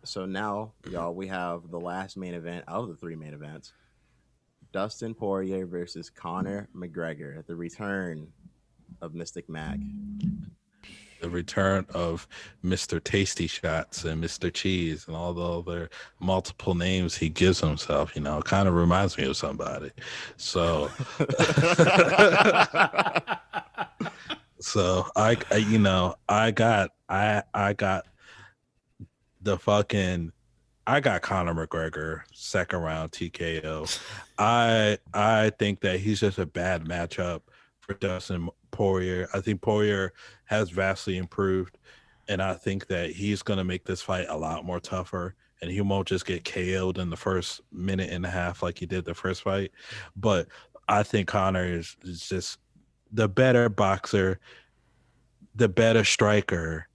So now, y'all, we have the last main event of the three main events: Dustin Poirier versus Conor McGregor. The return of Mystic Mac. The return of Mr. Tasty Shots and Mr. Cheese and all the other multiple names he gives himself, kind of reminds me of somebody. So, so I got the fucking I got Conor McGregor second round TKO. I think that he's just a bad matchup for Dustin Poirier. I think Poirier has vastly improved, and I think that he's gonna make this fight a lot more tougher. And he won't just get KO'd in the first minute and a half like he did the first fight. But I think Conor is just the better boxer, the better striker,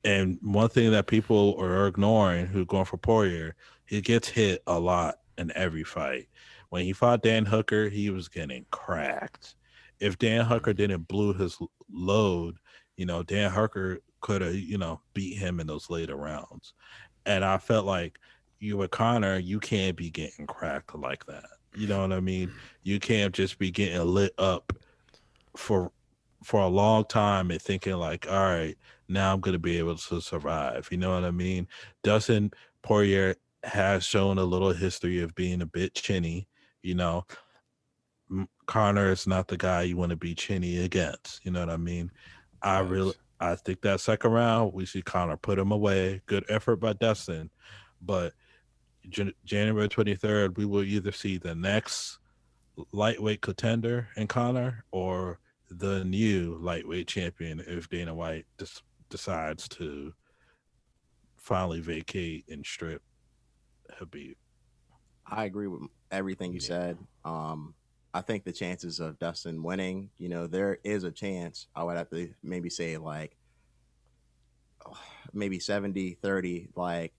and one thing that people are ignoring who are going for Poirier, he gets hit a lot in every fight. When he fought Dan Hooker, he was getting cracked. If Dan Hooker didn't blew his load, Dan Hooker could have, beat him in those later rounds. And I felt like you with Connor, you can't be getting cracked like that. You know what I mean? You can't just be getting lit up for for a long time and thinking like, all right, now I'm gonna be able to survive. You know what I mean? Dustin Poirier has shown a little history of being a bit chinny. You know, Connor is not the guy you want to be chinny against. You know what I mean? Facts. I think that second round we see Connor put him away. Good effort by Dustin, but January 23rd we will either see the next lightweight contender in Connor or the new lightweight champion if Dana White decides to finally vacate and strip Habib. I agree with everything you Yeah. said. I think the chances of Dustin winning, there is a chance. I would have to maybe say like maybe 70-30, like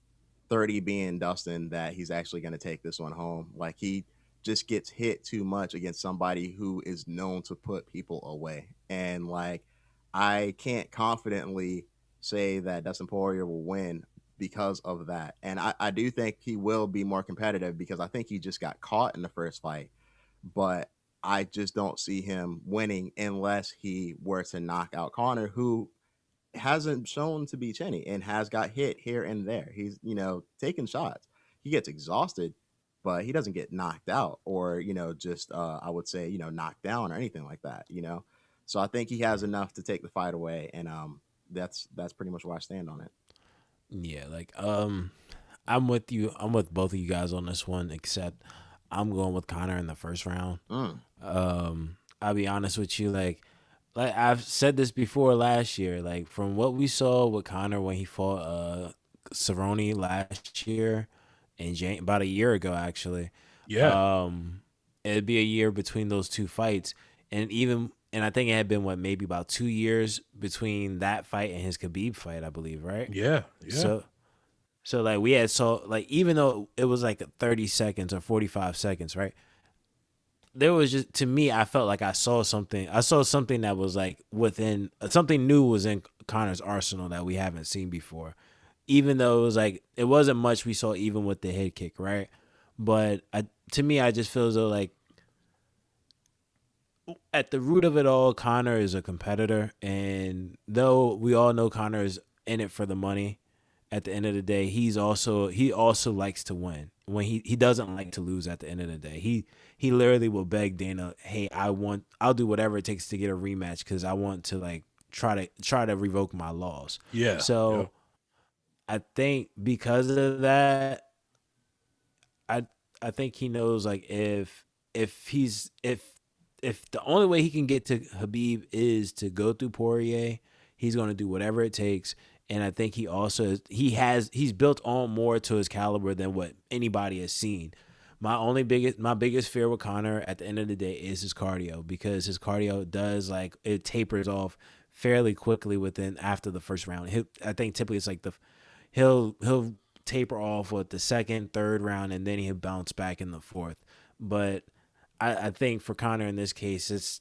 30 being Dustin, that he's actually going to take this one home. Like he just gets hit too much against somebody who is known to put people away. And like I can't confidently say that Dustin Poirier will win because of that. And I do think he will be more competitive because I think he just got caught in the first fight. But I just don't see him winning unless he were to knock out Connor, who hasn't shown to be chinny and has got hit here and there. He's, taking shots. He gets exhausted, but he doesn't get knocked out or, just I would say, knocked down or anything like that. So I think he has enough to take the fight away, and that's pretty much where I stand on it. Yeah, like I'm with you. I'm with both of you guys on this one, except I'm going with Connor in the first round. Mm. I'll be honest with you, like I've said this before last year, like from what we saw with Connor when he fought Cerrone last year and about a year ago actually. Yeah, Um it'd be a year between those two fights, and I think it had been what, maybe about 2 years between that fight and his Khabib fight, I believe, right? yeah, yeah. So like we had, so like even though it was like 30 seconds or 45 seconds, right? There was just, to me, I felt like I saw something that was like within, something new was in Connor's arsenal that we haven't seen before. Even though it was like it wasn't much we saw even with the head kick, right? But to me, I just feel as though like at the root of it all, Connor is a competitor, and though we all know Connor is in it for the money, at the end of the day, he also likes to win. When he doesn't like to lose at the end of the day. He literally will beg Dana, "Hey, I'll do whatever it takes to get a rematch cuz I want to like try to revoke my loss." Yeah, yeah. So, I think because of that, I I think he knows like if the only way he can get to Habib is to go through Poirier, he's going to do whatever it takes. And I think he's built on more to his caliber than what anybody has seen. My biggest fear with Connor at the end of the day is his cardio, because his cardio does, like, it tapers off fairly quickly within after the first round. I think typically it's like he'll taper off with the second, third round, and then he'll bounce back in the fourth. But I think for Connor in this case, it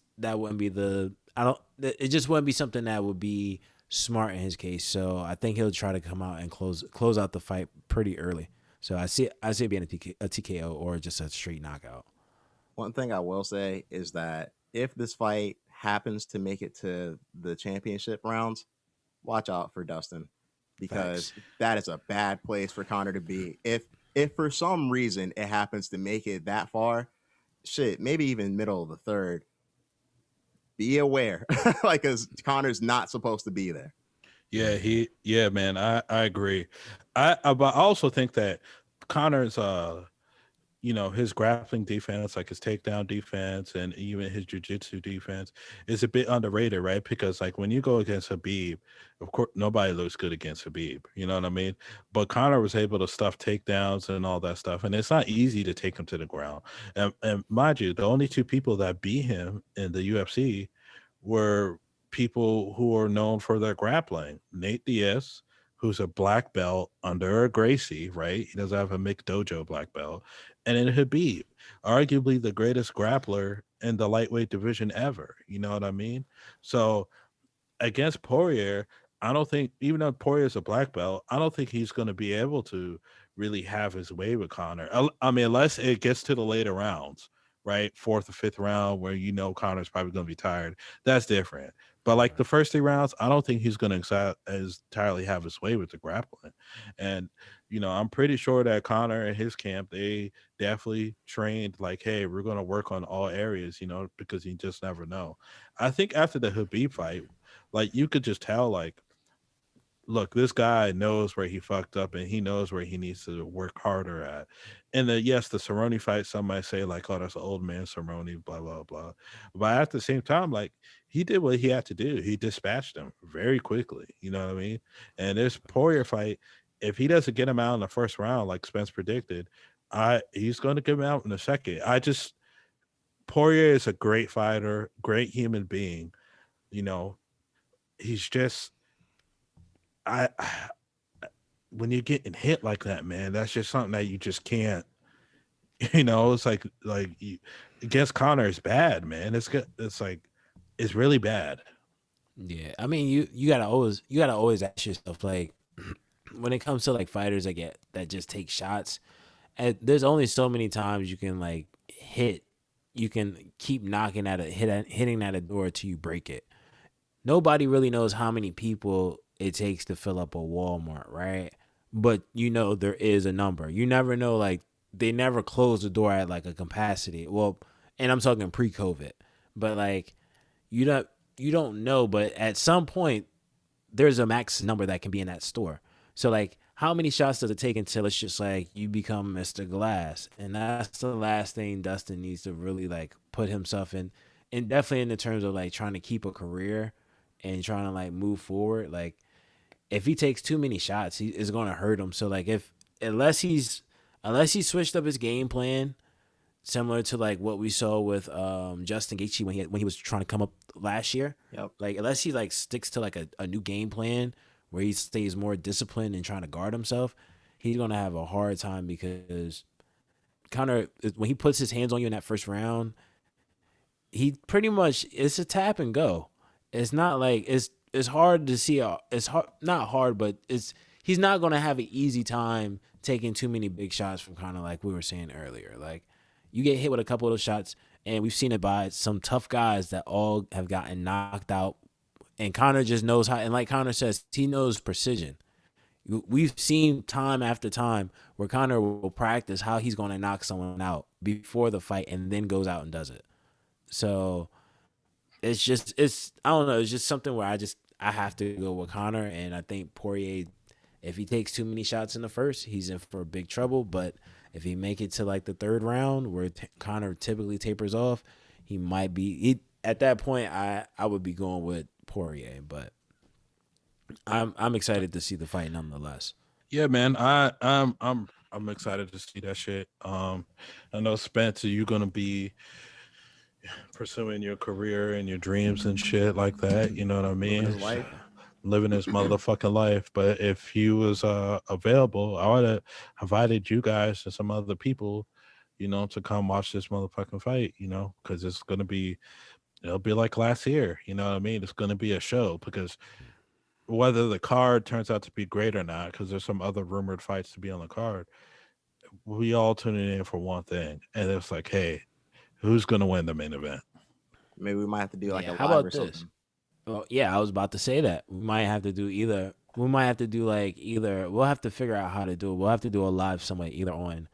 just wouldn't be something that would be smart in his case. So I think he'll try to come out and close out the fight pretty early. So I see it being a TKO or just a straight knockout. One thing I will say is that if this fight happens to make it to the championship rounds, watch out for Dustin Facts. because that is a bad place for Conor to be. If for some reason it happens to make it that far, shit, maybe even middle of the third, be aware, like, because Conor's not supposed to be there. Yeah, man, I agree. But I also think that Connor's his grappling defense, like his takedown defense and even his jiu-jitsu defense is a bit underrated, right? Because like when you go against Habib, of course nobody looks good against Habib, you know what I mean? But Connor was able to stuff takedowns and all that stuff, and it's not easy to take him to the ground. And mind you, the only two people that beat him in the UFC were people who are known for their grappling. Nate Diaz, who's a black belt under Gracie, right? He doesn't have a McDojo black belt. And then Habib, arguably the greatest grappler in the lightweight division ever. You know what I mean? So against Poirier, I don't think, even though Poirier is a black belt, I don't think he's going to be able to really have his way with Connor. I mean, unless it gets to the later rounds, right? Fourth or fifth round, where Connor's probably going to be tired. That's different. But like Right. the first three rounds, I don't think he's going to entirely have his way with the grappling. And I'm pretty sure that Connor and his camp, they definitely trained like, hey, we're going to work on all areas, because you just never know. I think after the Habib fight, like you could just tell, like, look, this guy knows where he fucked up and he knows where he needs to work harder at. And yes, the Cerrone fight, some might say like, oh, that's an old man Cerrone, blah blah blah. But at the same time, like he did what he had to do. He dispatched him very quickly. You know what I mean? And this Poirier fight, if he doesn't get him out in the first round, like Spence predicted, he's going to get him out in the second. Poirier is a great fighter, great human being. You know, he's just I when you're getting hit like that, man, that's just something that you just can't. It's like against Connor is bad, man. It's good. It's like it's really bad. Yeah, I mean, you gotta always ask yourself, like, when it comes to like fighters that just take shots, and there's only so many times you can like you can keep knocking hitting at a door till you break it. Nobody really knows how many people it takes to fill up a Walmart, right? But there is a number. You never know, like they never close the door at like a capacity. Well, and I'm talking pre-COVID, but like you don't you don't know, but at some point there's a max number that can be in that store. So like how many shots does it take until it's just like you become Mr. Glass? And that's the last thing Dustin needs to really like put himself in, and definitely in the terms of like trying to keep a career and trying to like move forward. Like if he takes too many shots, he is going to hurt him. So like if unless he switched up his game plan, similar to like what we saw with Justin Gaethje when he was trying to come up last year. Yep. Like unless he like sticks to like a new game plan where he stays more disciplined and trying to guard himself, he's gonna have a hard time because Connor, when he puts his hands on you in that first round, he pretty much it's a tap and go. It's not like it's hard to see. It's hard, not hard, but he's not gonna have an easy time taking too many big shots from Connor, like we were saying earlier. Like you get hit with a couple of those shots, and we've seen it by some tough guys that all have gotten knocked out. And Connor just knows how. And like Connor says, he knows precision. We've seen time after time where Connor will practice how he's going to knock someone out before the fight, and then goes out and does it. So it's I don't know. It's just something where I have to go with Connor, and I think Poirier, if he takes too many shots in the first, he's in for big trouble. But if he make it to like the third round, where Connor typically tapers off, he might be. At that point, I would be going with Poirier, but I'm excited to see the fight nonetheless. Yeah, man. I'm excited to see that shit. I know Spencer, you're gonna be pursuing your career and your dreams and shit like that. You know what I Living mean? his life. Living his motherfucking life. But if he was available, I would have invited you guys and some other people, to come watch this motherfucking fight. Because it'll be like last year. You know what I mean? It's gonna be a show because whether the card turns out to be great or not, because there's some other rumored fights to be on the card, we all tuning in for one thing, and it's like, hey, who's gonna win the main event? Maybe we might have to do like Yeah, a how live about or this? something. Well, yeah, I was about to say that. We might have to do either. We might have to do like either. We'll have to figure out how to do it. We'll have to do a live somewhere, either on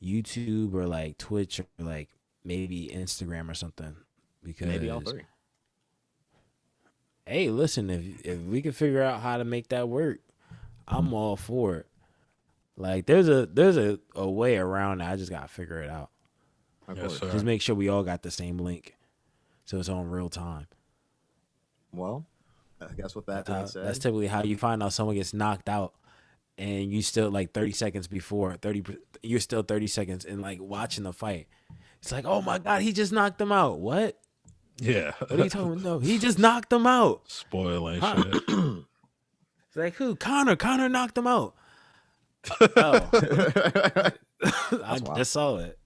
YouTube or like Twitch or like maybe Instagram or something. Because Maybe all three. hey, listen, if we can figure out how to make that work, I'm all for it. Like there's a way around it. I just gotta figure it out. Of Yes, course. sir. Just make sure we all got the same link, so it's on real time. Well, I guess with that That's, being said, that's typically how you find out someone gets knocked out, and you still like 30 seconds before 30. You're still 30 seconds and like watching the fight. It's like, oh my god, he just knocked him out. What? Yeah. What are you talking about? No, he just knocked him out. Spoiling Huh? shit. It's like who? Conor. Conor knocked him out. Oh, I wild. just saw it.